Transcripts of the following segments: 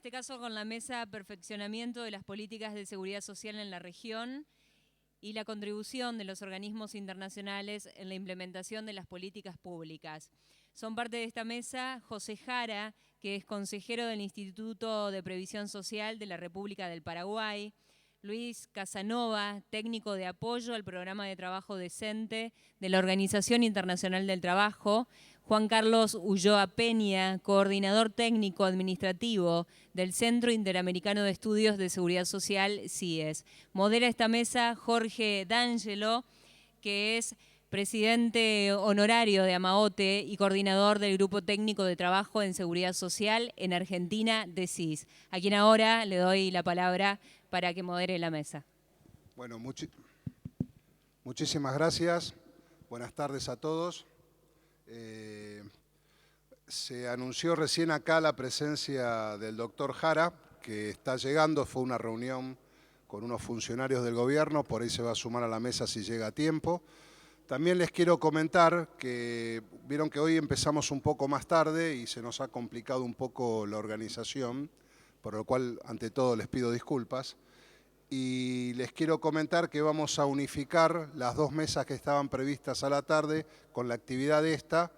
En este caso con la mesa Perfeccionamiento de las Políticas de Seguridad Social en la región y la contribución de los organismos internacionales en la implementación de las políticas públicas. Son parte de esta mesa José Jara, que es consejero del Instituto de Previsión Social de la República del Paraguay, Luis Casanova, técnico de apoyo al programa de trabajo decente de la Organización Internacional del Trabajo, Juan Carlos Ulloa Peña, coordinador técnico administrativo del Centro Interamericano de Estudios de Seguridad Social, CIES. Modera esta mesa Jorge D'Angelo, que es presidente honorario de AMAOTE y coordinador del Grupo Técnico de Trabajo en Seguridad Social en Argentina de CIS, a quien ahora le doy la palabra para que modere la mesa. Bueno, muchísimas gracias. Buenas tardes a todos. Se anunció recién acá la presencia del doctor Jara, que está llegando. Fue una reunión con unos funcionarios del gobierno, por ahí se va a sumar a la mesa si llega a tiempo. También les quiero comentar que vieron que hoy empezamos un poco más tarde y se nos ha complicado un poco la organización, por lo cual ante todo les pido disculpas. Y les quiero comentar que vamos a unificar las dos mesas que estaban previstas a la tarde con la actividad de esta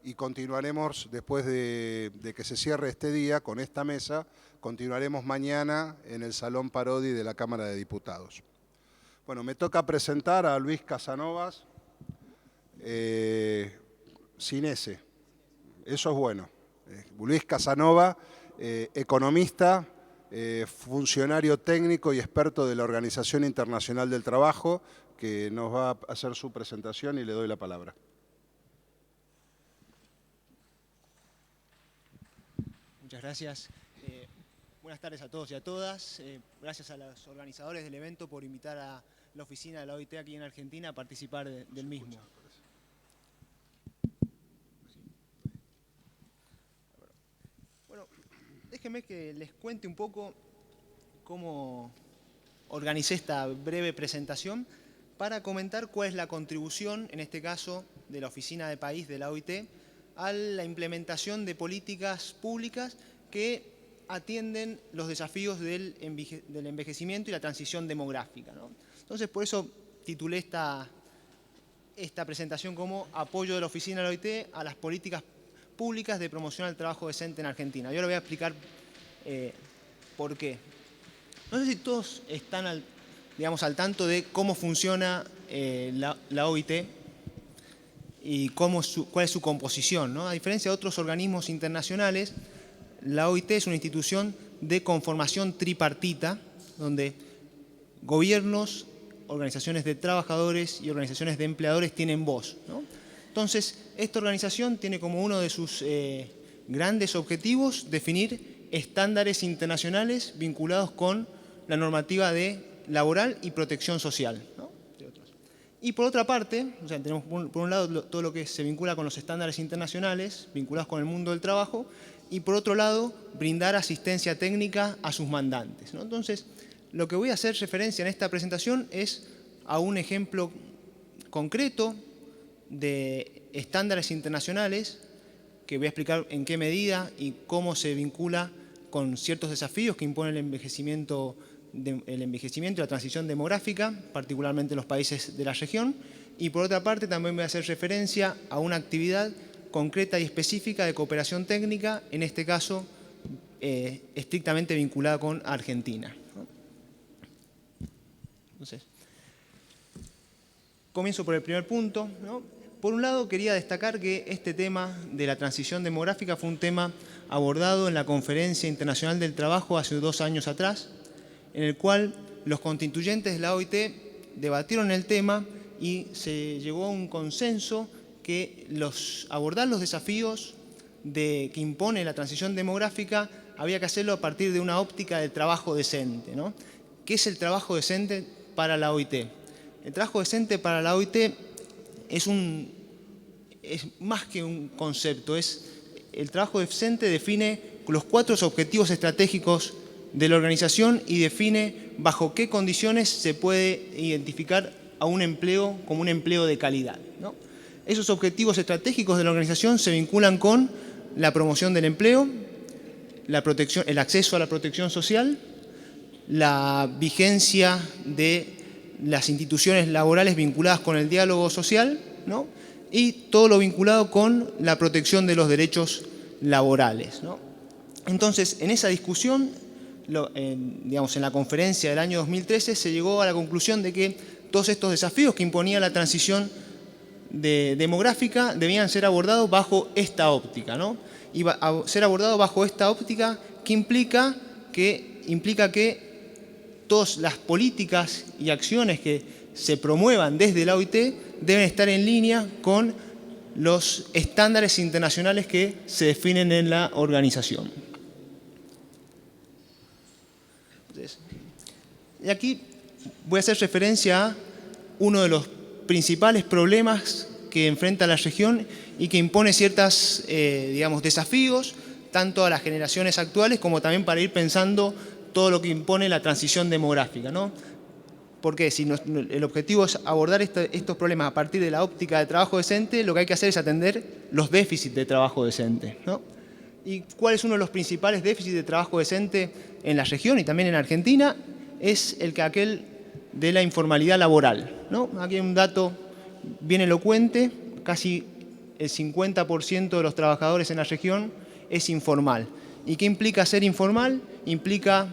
y continuaremos después de que se cierre este día con esta mesa, continuaremos mañana en el Salón Parodi de la Cámara de Diputados. Bueno, me toca presentar a Luis Casanova, sin S, eso es bueno. Luis Casanova, economista, funcionario técnico y experto de la Organización Internacional del Trabajo, que nos va a hacer su presentación y le doy la palabra. Muchas gracias. Buenas tardes a todos y a todas. Gracias a los organizadores del evento por invitar a la oficina de la OIT aquí en Argentina a participar del mismo. Bueno, déjenme que les cuente un poco cómo organicé esta breve presentación para comentar cuál es la contribución, en este caso, de la Oficina de País de la OIT a la implementación de políticas públicas que atienden los desafíos del envejecimiento y la transición demográfica, ¿no? Entonces, por eso titulé esta presentación como Apoyo de la Oficina de la OIT a las políticas públicas de promoción al trabajo decente en Argentina. Yo le voy a explicar por qué. No sé si todos están al tanto de cómo funciona la OIT y cuál es su composición, ¿no? A diferencia de otros organismos internacionales, la OIT es una institución de conformación tripartita, donde gobiernos, organizaciones de trabajadores y organizaciones de empleadores tienen voz, ¿no? Entonces, esta organización tiene como uno de sus grandes objetivos definir estándares internacionales vinculados con la normativa laboral y protección social, ¿no? Y por otra parte, o sea, tenemos por un lado todo lo que se vincula con los estándares internacionales vinculados con el mundo del trabajo y por otro lado brindar asistencia técnica a sus mandantes, ¿no? Entonces, lo que voy a hacer referencia en esta presentación es a un ejemplo concreto de estándares internacionales que voy a explicar en qué medida y cómo se vincula con ciertos desafíos que impone el envejecimiento y la transición demográfica, particularmente en los países de la región. Y por otra parte también voy a hacer referencia a una actividad concreta y específica de cooperación técnica, en este caso estrictamente vinculada con Argentina, ¿no? Entonces, comienzo por el primer punto, ¿no? Por un lado, quería destacar que este tema de la transición demográfica fue un tema abordado en la Conferencia Internacional del Trabajo hace 2 años atrás, en el cual los constituyentes de la OIT debatieron el tema y se llegó a un consenso que abordar los desafíos que impone la transición demográfica había que hacerlo a partir de una óptica del trabajo decente, ¿no? ¿Qué es el trabajo decente para la OIT? El trabajo decente para la OIT es más que un concepto. El trabajo decente define los 4 objetivos estratégicos de la organización y define bajo qué condiciones se puede identificar a un empleo como un empleo de calidad, ¿no? Esos objetivos estratégicos de la organización se vinculan con la promoción del empleo, el acceso a la protección social, la vigencia de las instituciones laborales vinculadas con el diálogo social, ¿no? Y todo lo vinculado con la protección de los derechos laborales, ¿no? Entonces, en esa discusión, digamos, en la conferencia del año 2013, se llegó a la conclusión de que todos estos desafíos que imponía la transición demográfica debían ser abordados bajo esta óptica, ¿no? Y ser abordados bajo esta óptica que implica que todas las políticas y acciones que se promuevan desde la OIT deben estar en línea con los estándares internacionales que se definen en la organización. Entonces, y aquí voy a hacer referencia a uno de los principales problemas que enfrenta la región y que impone ciertos desafíos, tanto a las generaciones actuales como también para ir pensando todo lo que impone la transición demográfica, ¿no? Porque si el objetivo es abordar estos problemas a partir de la óptica de trabajo decente, lo que hay que hacer es atender los déficits de trabajo decente, ¿no? ¿Y cuál es uno de los principales déficits de trabajo decente en la región y también en Argentina? Es aquel de la informalidad laboral, ¿no? Aquí hay un dato bien elocuente: casi el 50% de los trabajadores en la región es informal. ¿Y qué implica ser informal? Implica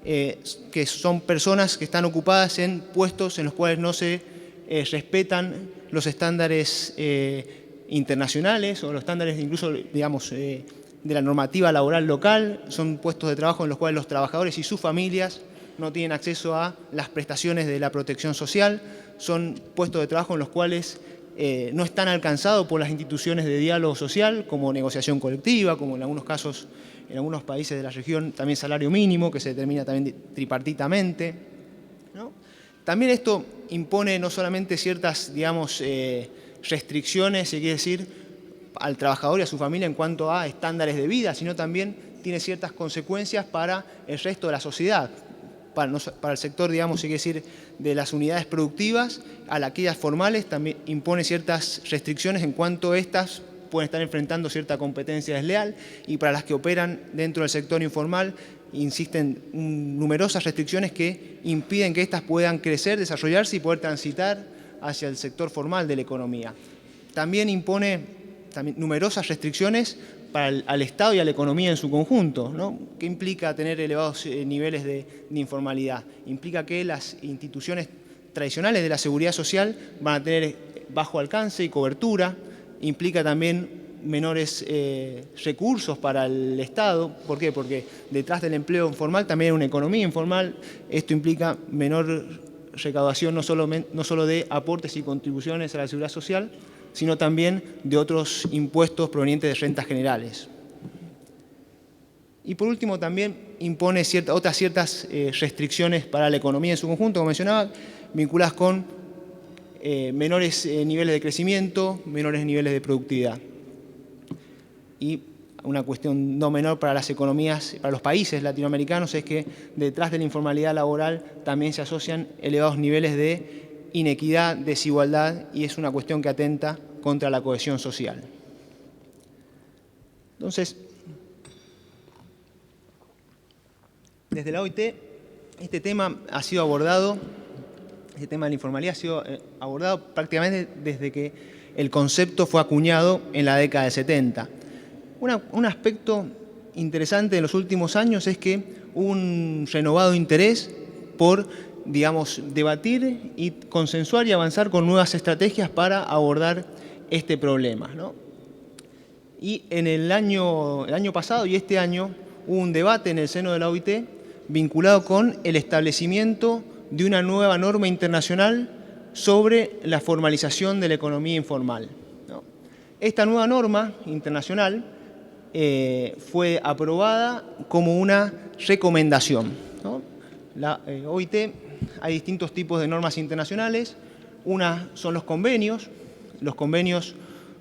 que son personas que están ocupadas en puestos en los cuales no se respetan los estándares internacionales o los estándares incluso, digamos, de la normativa laboral local. Son puestos de trabajo en los cuales los trabajadores y sus familias no tienen acceso a las prestaciones de la protección social. Son puestos de trabajo en los cuales no están alcanzados por las instituciones de diálogo social, como negociación colectiva, como en algunos casos, en algunos países de la región, también salario mínimo, que se determina también tripartitamente, ¿no? También esto impone no solamente ciertas, digamos, restricciones, se quiere decir, al trabajador y a su familia en cuanto a estándares de vida, sino también tiene ciertas consecuencias para el resto de la sociedad, para el sector, digamos, se quiere decir, de las unidades productivas. A aquellas formales también impone ciertas restricciones en cuanto a estas pueden estar enfrentando cierta competencia desleal, y para las que operan dentro del sector informal insisten numerosas restricciones que impiden que éstas puedan crecer, desarrollarse y poder transitar hacia el sector formal de la economía. También impone numerosas restricciones al Estado y a la economía en su conjunto, ¿no? ¿Qué implica tener elevados niveles de informalidad? Implica que las instituciones tradicionales de la seguridad social van a tener bajo alcance y cobertura. Implica también menores recursos para el Estado. ¿Por qué? Porque detrás del empleo informal también hay una economía informal. Esto implica menor recaudación no solo de aportes y contribuciones a la seguridad social, sino también de otros impuestos provenientes de rentas generales. Y por último también impone otras ciertas restricciones para la economía en su conjunto, como mencionaba, vinculadas con menores niveles de crecimiento, menores niveles de productividad. Y una cuestión no menor para las economías, para los países latinoamericanos, es que detrás de la informalidad laboral también se asocian elevados niveles de inequidad, desigualdad, y es una cuestión que atenta contra la cohesión social. Entonces, desde la OIT, este tema ha sido abordado, este tema de la informalidad ha sido abordado prácticamente desde que el concepto fue acuñado en la década del 70. Un aspecto interesante en los últimos años es que hubo un renovado interés por, digamos, debatir y consensuar y avanzar con nuevas estrategias para abordar este problema, ¿no? Y en el año pasado y este año hubo un debate en el seno de la OIT vinculado con el establecimiento de una nueva norma internacional sobre la formalización de la economía informal, ¿no? Esta nueva norma internacional fue aprobada como una recomendación, ¿no? La OIT, hay distintos tipos de normas internacionales. Una son los convenios. Los convenios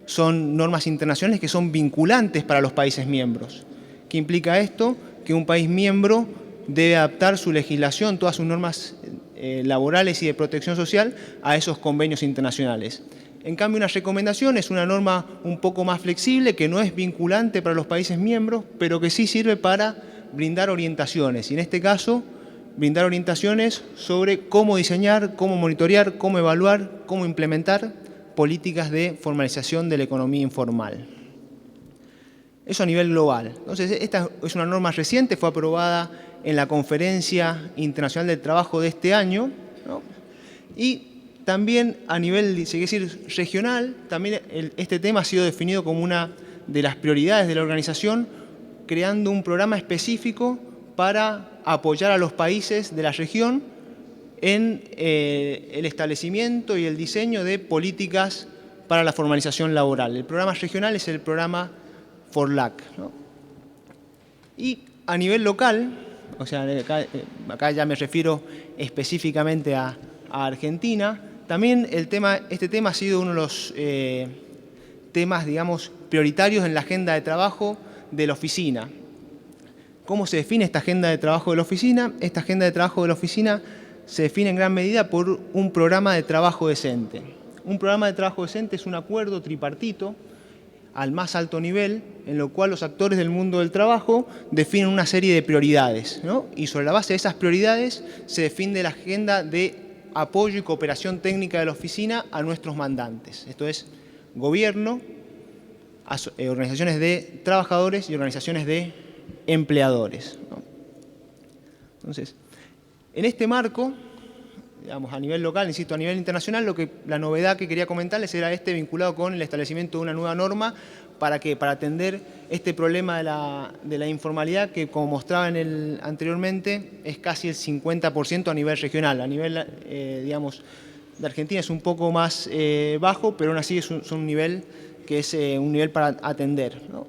son normas internacionales que son vinculantes para los países miembros. ¿Qué implica esto? Que un país miembro debe adaptar su legislación, todas sus normas laborales y de protección social a esos convenios internacionales. En cambio, una recomendación es una norma un poco más flexible, que no es vinculante para los países miembros, pero que sí sirve para brindar orientaciones. Y en este caso, brindar orientaciones sobre cómo diseñar, cómo monitorear, cómo evaluar, cómo implementar políticas de formalización de la economía informal. Eso a nivel global. Entonces, esta es una norma reciente, fue aprobada en la Conferencia Internacional del Trabajo de este año, ¿no? Y también a nivel, si quiere decir, regional, también este tema ha sido definido como una de las prioridades de la organización, creando un programa específico para apoyar a los países de la región en el establecimiento y el diseño de políticas para la formalización laboral. El programa regional es el programa FORLAC, ¿no? Y a nivel local, o sea, acá ya me refiero específicamente a Argentina, también este tema ha sido uno de los temas, digamos, prioritarios en la agenda de trabajo de la oficina. ¿Cómo se define esta agenda de trabajo de la oficina? Esta agenda de trabajo de la oficina se define en gran medida por un programa de trabajo decente. Un programa de trabajo decente es un acuerdo tripartito al más alto nivel, en lo cual los actores del mundo del trabajo definen una serie de prioridades, ¿no? Y sobre la base de esas prioridades se define la agenda de apoyo y cooperación técnica de la oficina a nuestros mandantes. Esto es gobierno, organizaciones de trabajadores y organizaciones de empleadores, ¿no? Entonces, en este marco, digamos, a nivel local, insisto, a nivel internacional, la novedad que quería comentarles era vinculado con el establecimiento de una nueva norma. ¿Para qué? Para atender este problema de la informalidad que, como mostraba anteriormente, es casi el 50% a nivel regional. A nivel, digamos, de Argentina es un poco más bajo, pero aún así es un nivel que es un nivel para atender, ¿no?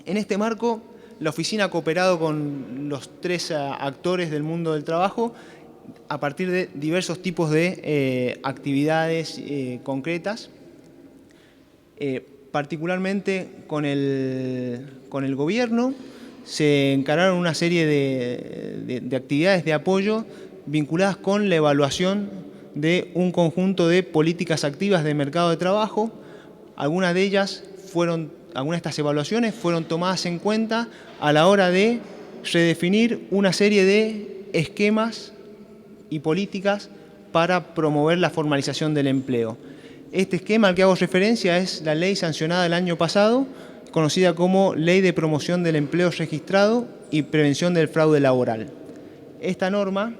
En este marco, la oficina ha cooperado con los 3 actores del mundo del trabajo a partir de diversos tipos de actividades concretas. Particularmente con el gobierno se encararon una serie de actividades de apoyo vinculadas con la evaluación de un conjunto de políticas activas de mercado de trabajo. Algunas de estas evaluaciones fueron tomadas en cuenta a la hora de redefinir una serie de esquemas y políticas para promover la formalización del empleo. Este esquema al que hago referencia es la ley sancionada el año pasado, conocida como Ley de Promoción del Empleo Registrado y Prevención del Fraude Laboral. Esta norma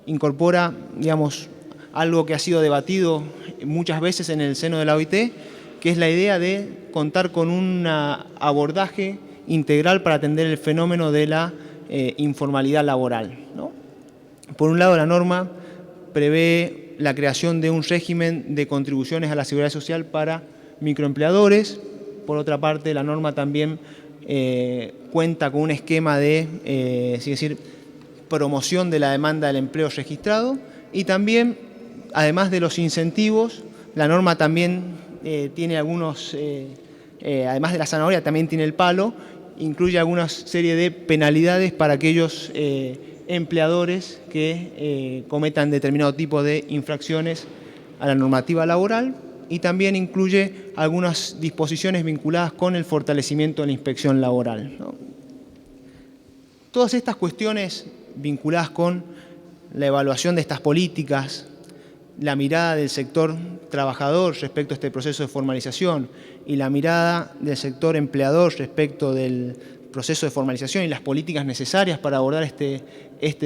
incorpora, digamos, algo que ha sido debatido muchas veces en el seno de la OIT, que es la idea de contar con un abordaje integral para atender el fenómeno de la informalidad laboral, ¿no? Por un lado, la norma prevé la creación de un régimen de contribuciones a la seguridad social para microempleadores. Por otra parte, la norma también cuenta con un esquema de, es decir, promoción de la demanda del empleo registrado, y también, además de los incentivos, la norma también tiene algunos, además de la zanahoria, también tiene el palo, incluye alguna serie de penalidades para aquellos empleadores que cometan determinado tipo de infracciones a la normativa laboral, y también incluye algunas disposiciones vinculadas con el fortalecimiento de la inspección laboral, ¿no? Todas estas cuestiones vinculadas con la evaluación de estas políticas, la mirada del sector trabajador respecto a este proceso de formalización y la mirada del sector empleador respecto del proceso de formalización y las políticas necesarias para abordar este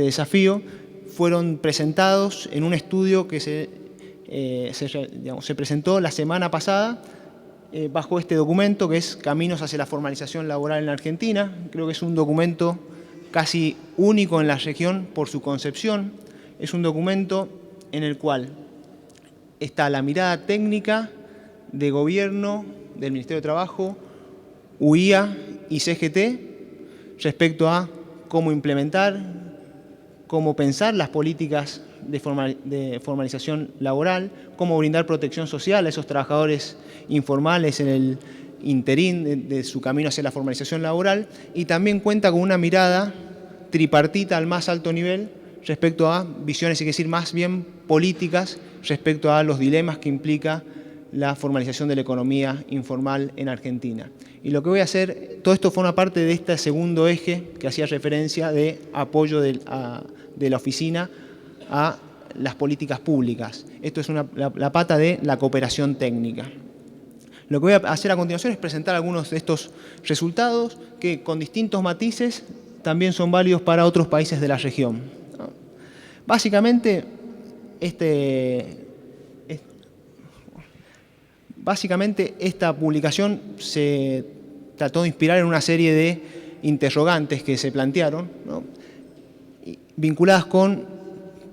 desafío, fueron presentados en un estudio que se presentó la semana pasada bajo este documento, que es Caminos hacia la formalización laboral en la Argentina. Creo que es un documento casi único en la región por su concepción. Es un documento en el cual está la mirada técnica de gobierno, del Ministerio de Trabajo, UIA y CGT respecto a cómo implementar, cómo pensar las políticas de formalización laboral, cómo brindar protección social a esos trabajadores informales en el interín de su camino hacia la formalización laboral, y también cuenta con una mirada tripartita al más alto nivel respecto a visiones, hay que decir, más bien políticas respecto a los dilemas que implica la formalización de la economía informal en Argentina. Y lo que voy a hacer, todo esto forma parte de este segundo eje que hacía referencia de apoyo de la oficina a las políticas públicas. Esto es la pata de la cooperación técnica. Lo que voy a hacer a continuación es presentar algunos de estos resultados que con distintos matices también son válidos para otros países de la región. Básicamente, esta publicación se trató de inspirar en una serie de interrogantes que se plantearon, ¿no?, vinculadas con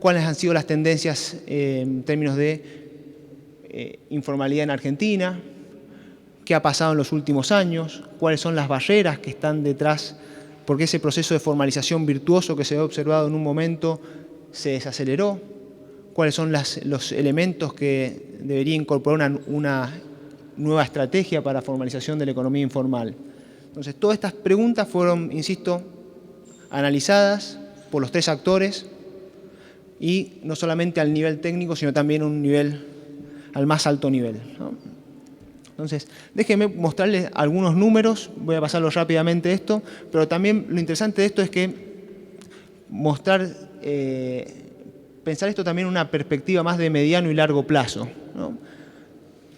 cuáles han sido las tendencias en términos de informalidad en Argentina, qué ha pasado en los últimos años, cuáles son las barreras que están detrás, porque ese proceso de formalización virtuoso que se ha observado en un momento se desaceleró, cuáles son los elementos que debería incorporar una nueva estrategia para la formalización de la economía informal. Entonces, todas estas preguntas fueron, insisto, analizadas por los tres actores y no solamente al nivel técnico, sino también al más alto nivel, ¿no? Entonces, déjenme mostrarles algunos números, voy a pasarlo rápidamente esto, pero también lo interesante de esto es que pensar esto también en una perspectiva más de mediano y largo plazo, ¿no?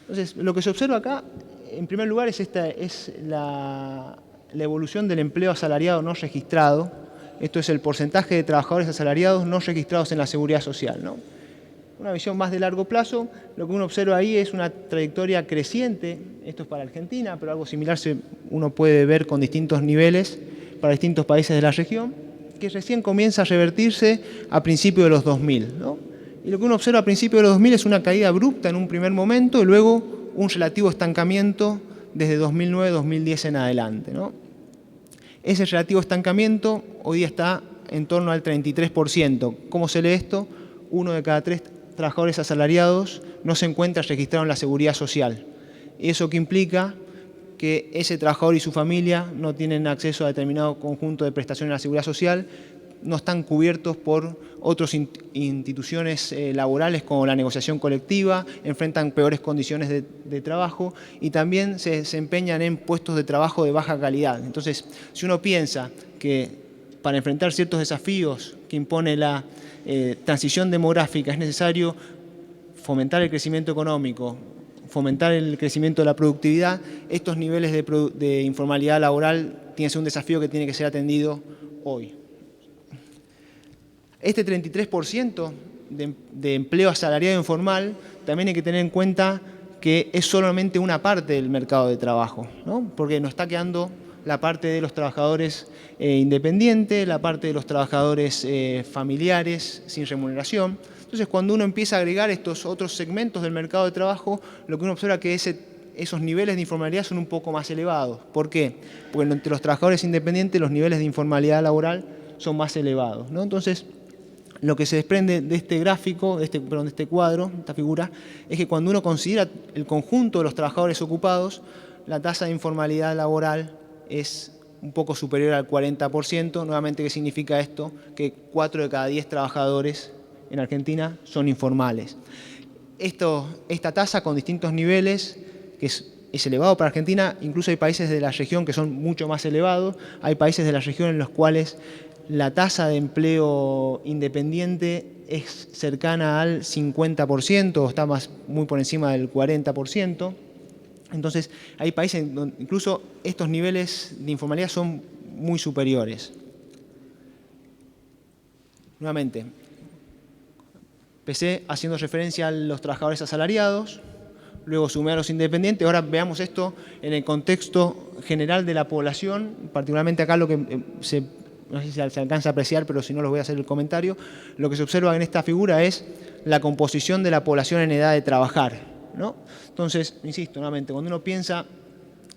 Entonces, lo que se observa acá, en primer lugar, es la evolución del empleo asalariado no registrado. Esto es el porcentaje de trabajadores asalariados no registrados en la Seguridad Social, ¿no? Una visión más de largo plazo, lo que uno observa ahí es una trayectoria creciente, esto es para Argentina, pero algo similar uno puede ver con distintos niveles para distintos países de la región, que recién comienza a revertirse a principios de los 2000, ¿no? Y lo que uno observa a principios de los 2000 es una caída abrupta en un primer momento y luego un relativo estancamiento desde 2009-2010 en adelante, ¿no? Ese relativo estancamiento hoy día está en torno al 33%. ¿Cómo se lee esto? 1 de cada 3 trabajadores asalariados no se encuentra registrado en la Seguridad Social. ¿Eso qué implica? Que ese trabajador y su familia no tienen acceso a determinado conjunto de prestaciones en la Seguridad Social, no están cubiertos por otras instituciones laborales como la negociación colectiva, enfrentan peores condiciones de trabajo y también se desempeñan en puestos de trabajo de baja calidad. Entonces, si uno piensa que para enfrentar ciertos desafíos que impone la transición demográfica es necesario fomentar el crecimiento económico, fomentar el crecimiento de la productividad, estos niveles de informalidad laboral tienen que ser un desafío que tiene que ser atendido hoy. Este 33% de empleo asalariado informal también hay que tener en cuenta que es solamente una parte del mercado de trabajo, ¿no? Porque nos está quedando la parte de los trabajadores independientes, la parte de los trabajadores familiares sin remuneración. Entonces, cuando uno empieza a agregar estos otros segmentos del mercado de trabajo, lo que uno observa es que esos niveles de informalidad son un poco más elevados. ¿Por qué? Porque entre los trabajadores independientes los niveles de informalidad laboral son más elevados, ¿no? Entonces, lo que se desprende de este gráfico, de este cuadro, esta figura, es que cuando uno considera el conjunto de los trabajadores ocupados, la tasa de informalidad laboral es un poco superior al 40%. Nuevamente, ¿qué significa esto? Que 4 de cada 10 trabajadores en Argentina son informales. Esta tasa con distintos niveles, que es elevado para Argentina, incluso hay países de la región que son mucho más elevados, hay países de la región en los cuales la tasa de empleo independiente es cercana al 50%, o está muy por encima del 40%. Entonces, hay países donde incluso estos niveles de informalidad son muy superiores. Nuevamente, empecé haciendo referencia a los trabajadores asalariados, luego sumé a los independientes. Ahora veamos esto en el contexto general de la población, particularmente acá lo que no sé si se alcanza a apreciar, pero si no, les voy a hacer el comentario. Lo que se observa en esta figura es la composición de la población en edad de trabajar, ¿no? Entonces, insisto, nuevamente, cuando uno piensa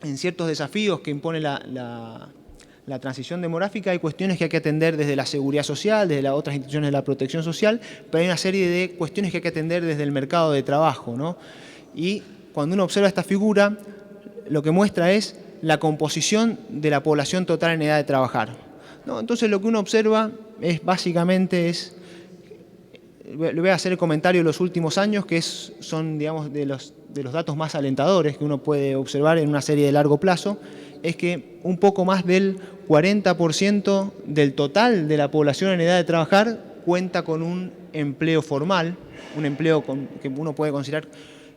en ciertos desafíos que impone la transición demográfica, hay cuestiones que hay que atender desde la seguridad social, desde las otras instituciones de la protección social, pero hay una serie de cuestiones que hay que atender desde el mercado de trabajo, ¿no? Y cuando uno observa esta figura, lo que muestra es la composición de la población total en edad de trabajar, ¿no? Entonces, lo que uno observa es básicamente le voy a hacer el comentario de los últimos años, que son, digamos, de de los datos más alentadores que uno puede observar en una serie de largo plazo es que un poco más del 40% del total de la población en edad de trabajar cuenta con un empleo formal, un empleo que uno puede considerar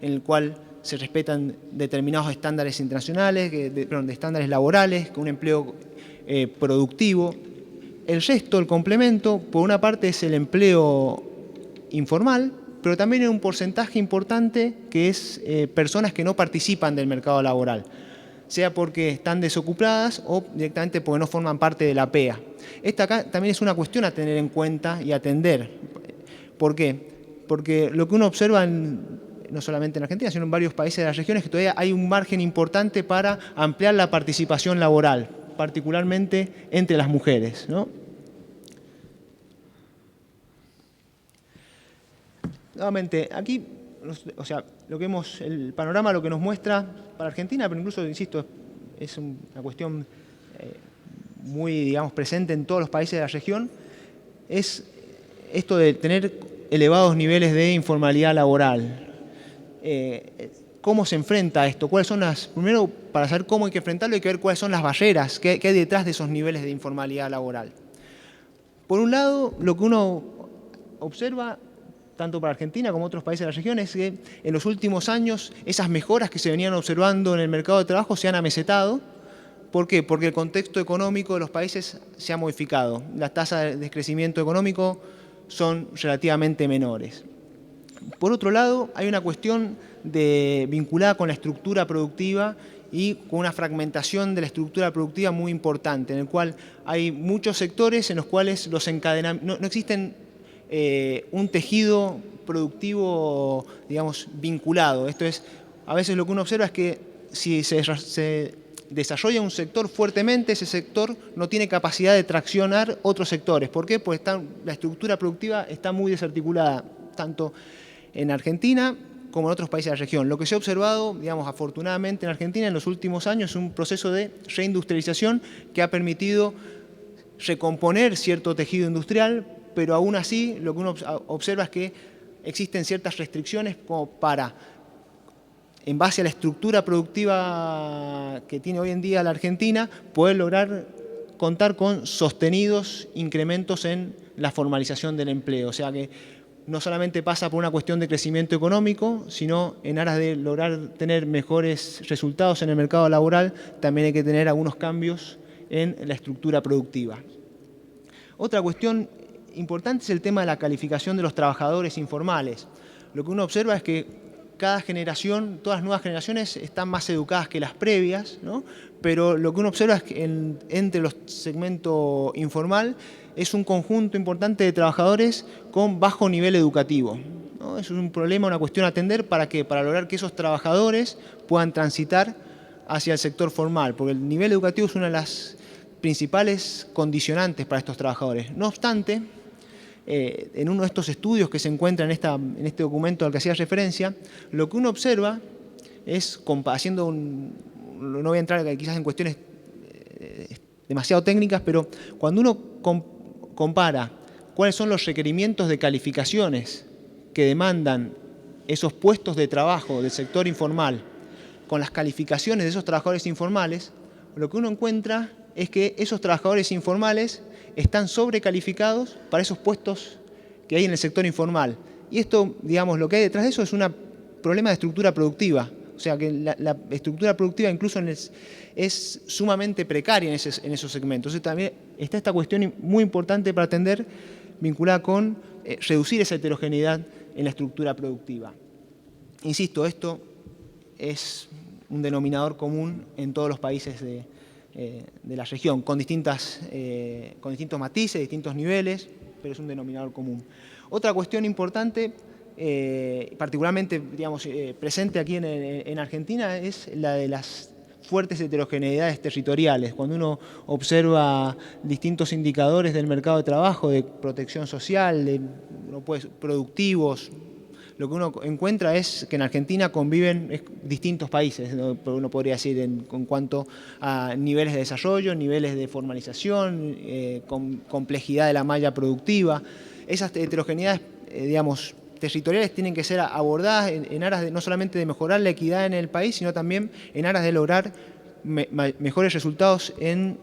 en el cual se respetan determinados estándares internacionales, de estándares laborales, con un empleo productivo. El resto, el complemento, por una parte es el empleo informal, pero también hay un porcentaje importante que es personas que no participan del mercado laboral, sea porque están desocupadas o directamente porque no forman parte de la PEA. Esta acá también es una cuestión a tener en cuenta y atender. ¿Por qué? Porque lo que uno observa, no solamente en Argentina, sino en varios países de las regiones, que todavía hay un margen importante para ampliar la participación laboral, particularmente entre las mujeres, ¿no? Nuevamente, aquí, o sea, el panorama lo que nos muestra para Argentina, pero incluso, insisto, es una cuestión muy, digamos, presente en todos los países de la región, es esto de tener elevados niveles de informalidad laboral. ¿Cómo se enfrenta a esto? ¿Cuáles son primero, para saber cómo hay que enfrentarlo, hay que ver cuáles son las barreras que hay detrás de esos niveles de informalidad laboral? Por un lado, lo que uno observa, tanto para Argentina como otros países de la región, es que en los últimos años esas mejoras que se venían observando en el mercado de trabajo se han amesetado. ¿Por qué? Porque el contexto económico de los países se ha modificado. Las tasas de crecimiento económico son relativamente menores. Por otro lado, hay una cuestión vinculada con la estructura productiva y con una fragmentación de la estructura productiva muy importante, en el cual hay muchos sectores en los cuales no existen un tejido productivo, digamos, vinculado. Esto es, a veces lo que uno observa es que si se desarrolla un sector fuertemente, ese sector no tiene capacidad de traccionar otros sectores. ¿Por qué? Pues la estructura productiva está muy desarticulada, tanto en Argentina como en otros países de la región. Lo que se ha observado, digamos, afortunadamente en Argentina en los últimos años es un proceso de reindustrialización que ha permitido recomponer cierto tejido industrial, pero aún así lo que uno observa es que existen ciertas restricciones como para, en base a la estructura productiva que tiene hoy en día la Argentina, poder lograr contar con sostenidos incrementos en la formalización del empleo. O sea que no solamente pasa por una cuestión de crecimiento económico, sino en aras de lograr tener mejores resultados en el mercado laboral, también hay que tener algunos cambios en la estructura productiva. Otra cuestión importante es el tema de la calificación de los trabajadores informales. Lo que uno observa es que cada generación, todas las nuevas generaciones están más educadas que las previas, ¿no? Pero lo que uno observa es que entre los segmentos informal es un conjunto importante de trabajadores con bajo nivel educativo, ¿no? Eso es un problema, una cuestión a atender. ¿Para qué? Para lograr que esos trabajadores puedan transitar hacia el sector formal, porque el nivel educativo es una de las principales condicionantes para estos trabajadores. No obstante, en uno de estos estudios que se encuentra en este documento al que hacía referencia, lo que uno observa es, no voy a entrar quizás en cuestiones demasiado técnicas, pero cuando uno compara cuáles son los requerimientos de calificaciones que demandan esos puestos de trabajo del sector informal con las calificaciones de esos trabajadores informales, lo que uno encuentra es que esos trabajadores informales están sobrecalificados para esos puestos que hay en el sector informal. Y esto, digamos, lo que hay detrás de eso es un problema de estructura productiva. O sea que la estructura productiva incluso es sumamente precaria en esos segmentos. Entonces también está esta cuestión muy importante para atender, vinculada con reducir esa heterogeneidad en la estructura productiva. Insisto, esto es un denominador común en todos los países de la región, con distintos matices, distintos niveles, pero es un denominador común. Otra cuestión importante, particularmente, digamos, presente aquí en Argentina, es la de las fuertes heterogeneidades territoriales. Cuando uno observa distintos indicadores del mercado de trabajo, de protección social, productivos, lo que uno encuentra es que en Argentina conviven distintos países, ¿no? Uno podría decir en cuanto a niveles de desarrollo, niveles de formalización, complejidad de la malla productiva. Esas heterogeneidades, digamos, territoriales tienen que ser abordadas en aras de no solamente de mejorar la equidad en el país, sino también en aras de lograr mejores resultados en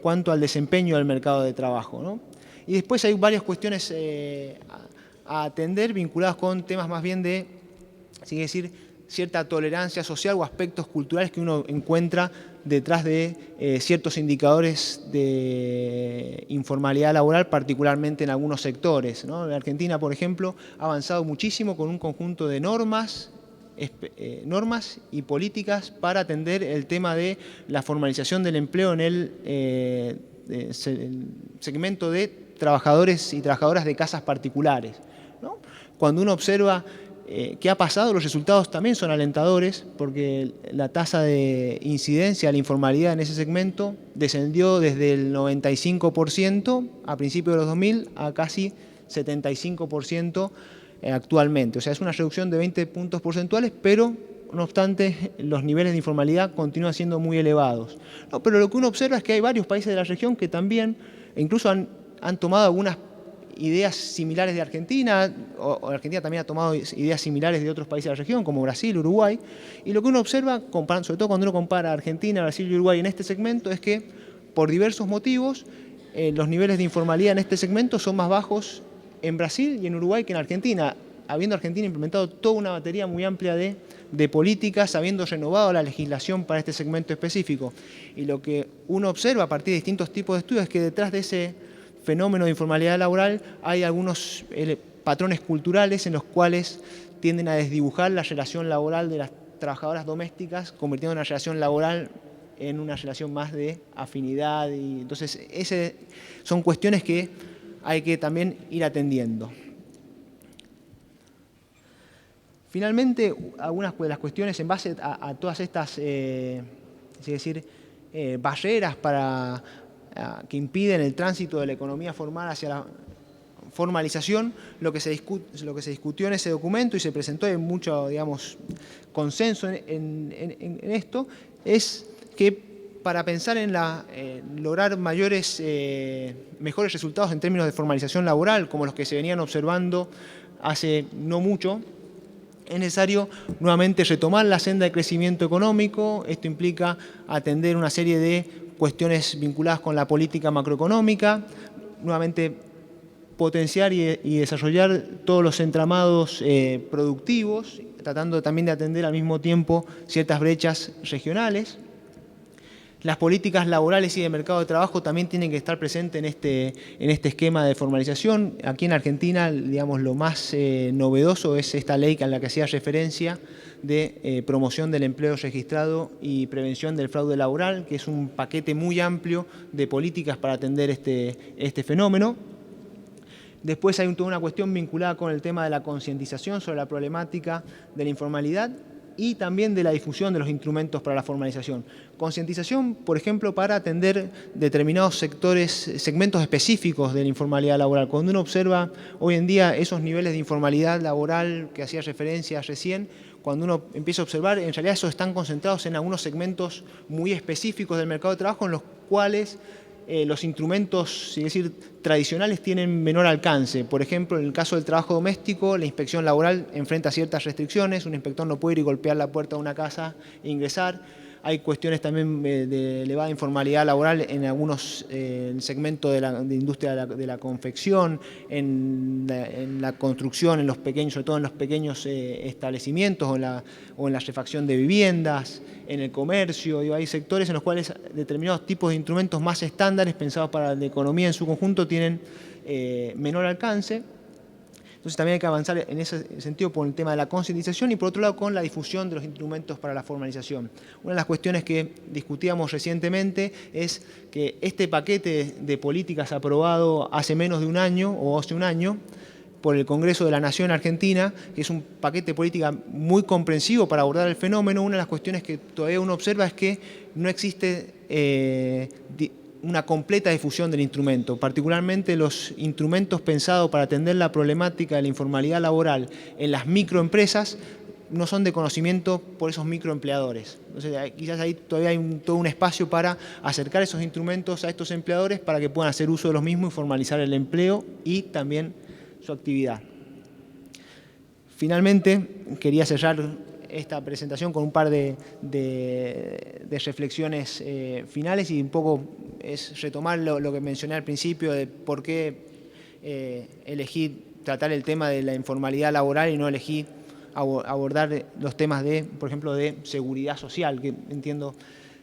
cuanto al desempeño del mercado de trabajo, ¿no? Y después hay varias cuestiones a atender vinculadas con temas más bien de, sin decir, cierta tolerancia social o aspectos culturales que uno encuentra detrás de ciertos indicadores de informalidad laboral, particularmente en algunos sectores, ¿no? La Argentina, por ejemplo, ha avanzado muchísimo con un conjunto de normas y políticas para atender el tema de la formalización del empleo en el segmento de trabajadores y trabajadoras de casas particulares, ¿no? Cuando uno observa qué ha pasado, los resultados también son alentadores, porque la tasa de incidencia de la informalidad en ese segmento descendió desde el 95% a principios de los 2000 a casi 75% actualmente. O sea, es una reducción de 20 puntos porcentuales, pero no obstante los niveles de informalidad continúan siendo muy elevados. No, pero lo que uno observa es que hay varios países de la región que también, incluso han tomado algunas ideas similares de Argentina, o Argentina también ha tomado ideas similares de otros países de la región, como Brasil, Uruguay, y lo que uno observa, sobre todo cuando uno compara Argentina, Brasil y Uruguay en este segmento, es que por diversos motivos los niveles de informalidad en este segmento son más bajos en Brasil y en Uruguay que en Argentina, habiendo Argentina implementado toda una batería muy amplia de políticas, habiendo renovado la legislación para este segmento específico. Y lo que uno observa a partir de distintos tipos de estudios es que detrás de ese fenómeno de informalidad laboral hay algunos patrones culturales en los cuales tienden a desdibujar la relación laboral de las trabajadoras domésticas, convirtiendo una relación laboral en una relación más de afinidad. Y entonces, son cuestiones que hay que también ir atendiendo. Finalmente, algunas de las cuestiones en base a todas estas barreras que impiden el tránsito de la economía formal hacia la formalización, lo que se discutió en ese documento y se presentó en mucho, digamos, consenso en esto, es que para pensar en lograr mejores resultados en términos de formalización laboral, como los que se venían observando hace no mucho, es necesario nuevamente retomar la senda de crecimiento económico. Esto implica atender una serie de cuestiones vinculadas con la política macroeconómica, nuevamente potenciar y desarrollar todos los entramados productivos, tratando también de atender al mismo tiempo ciertas brechas regionales. Las políticas laborales y de mercado de trabajo también tienen que estar presentes en este esquema de formalización. Aquí en Argentina, digamos, lo más novedoso es esta ley a la que hacía referencia de promoción del empleo registrado y prevención del fraude laboral, que es un paquete muy amplio de políticas para atender este fenómeno. Después hay toda una cuestión vinculada con el tema de la concientización sobre la problemática de la informalidad y también de la difusión de los instrumentos para la formalización. Concientización, por ejemplo, para atender determinados segmentos específicos de la informalidad laboral. Cuando uno observa hoy en día esos niveles de informalidad laboral que hacía referencia recién, cuando uno empieza a observar, en realidad esos están concentrados en algunos segmentos muy específicos del mercado de trabajo en los cuales los instrumentos, es decir, tradicionales tienen menor alcance. Por ejemplo, en el caso del trabajo doméstico, la inspección laboral enfrenta ciertas restricciones, un inspector no puede ir y golpear la puerta de una casa e ingresar. Hay cuestiones también de elevada informalidad laboral en algunos segmentos de industria de la confección, en la construcción, sobre todo en los pequeños establecimientos o en la refacción de viviendas, en el comercio. Hay sectores en los cuales determinados tipos de instrumentos más estándares pensados para la economía en su conjunto tienen menor alcance. Entonces también hay que avanzar en ese sentido por el tema de la concientización y por otro lado con la difusión de los instrumentos para la formalización. Una de las cuestiones que discutíamos recientemente es que este paquete de políticas aprobado hace menos de un año o hace un año por el Congreso de la Nación Argentina, que es un paquete de política muy comprensivo para abordar el fenómeno, una de las cuestiones que todavía uno observa es que no existe una completa difusión del instrumento, particularmente los instrumentos pensados para atender la problemática de la informalidad laboral en las microempresas no son de conocimiento por esos microempleadores. Entonces quizás ahí todavía hay todo un espacio para acercar esos instrumentos a estos empleadores para que puedan hacer uso de los mismos y formalizar el empleo y también su actividad. Finalmente, quería cerrar esta presentación con un par de reflexiones finales y un poco es retomar lo que mencioné al principio de por qué elegí tratar el tema de la informalidad laboral y no elegí abordar los temas de, por ejemplo, de seguridad social, que entiendo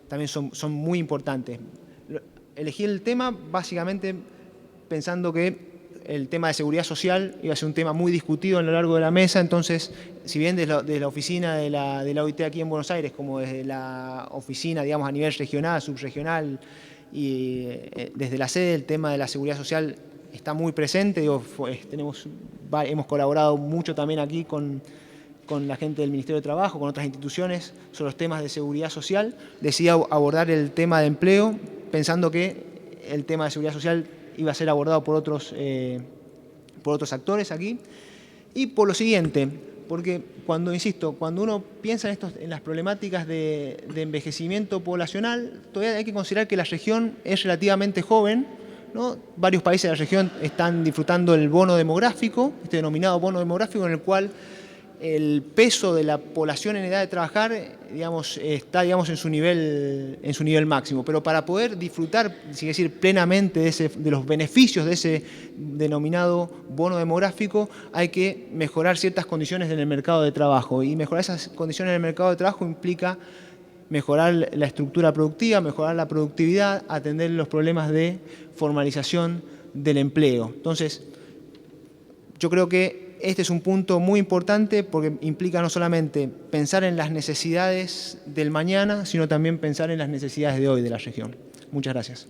también son muy importantes. Elegí el tema básicamente pensando que el tema de seguridad social iba a ser un tema muy discutido a lo largo de la mesa, entonces, si bien desde la oficina de la OIT aquí en Buenos Aires, como desde la oficina, digamos, a nivel regional, subregional, y desde la sede, el tema de la seguridad social está muy presente. Digo, hemos colaborado mucho también aquí con la gente del Ministerio de Trabajo, con otras instituciones, sobre los temas de seguridad social. Decidí abordar el tema de empleo, pensando que el tema de seguridad social iba a ser abordado por otros actores aquí. Y por lo siguiente, porque insisto, cuando uno piensa en las problemáticas de envejecimiento poblacional, todavía hay que considerar que la región es relativamente joven, ¿no? Varios países de la región están disfrutando el bono demográfico, este denominado bono demográfico, en el cual el peso de la población en edad de trabajar, digamos, está, digamos, en su nivel máximo. Pero para poder disfrutar, si decir, plenamente de los beneficios de ese denominado bono demográfico, hay que mejorar ciertas condiciones en el mercado de trabajo. Y mejorar esas condiciones en el mercado de trabajo implica mejorar la estructura productiva, mejorar la productividad, atender los problemas de formalización del empleo. Entonces, yo creo que este es un punto muy importante porque implica no solamente pensar en las necesidades del mañana, sino también pensar en las necesidades de hoy de la región. Muchas gracias.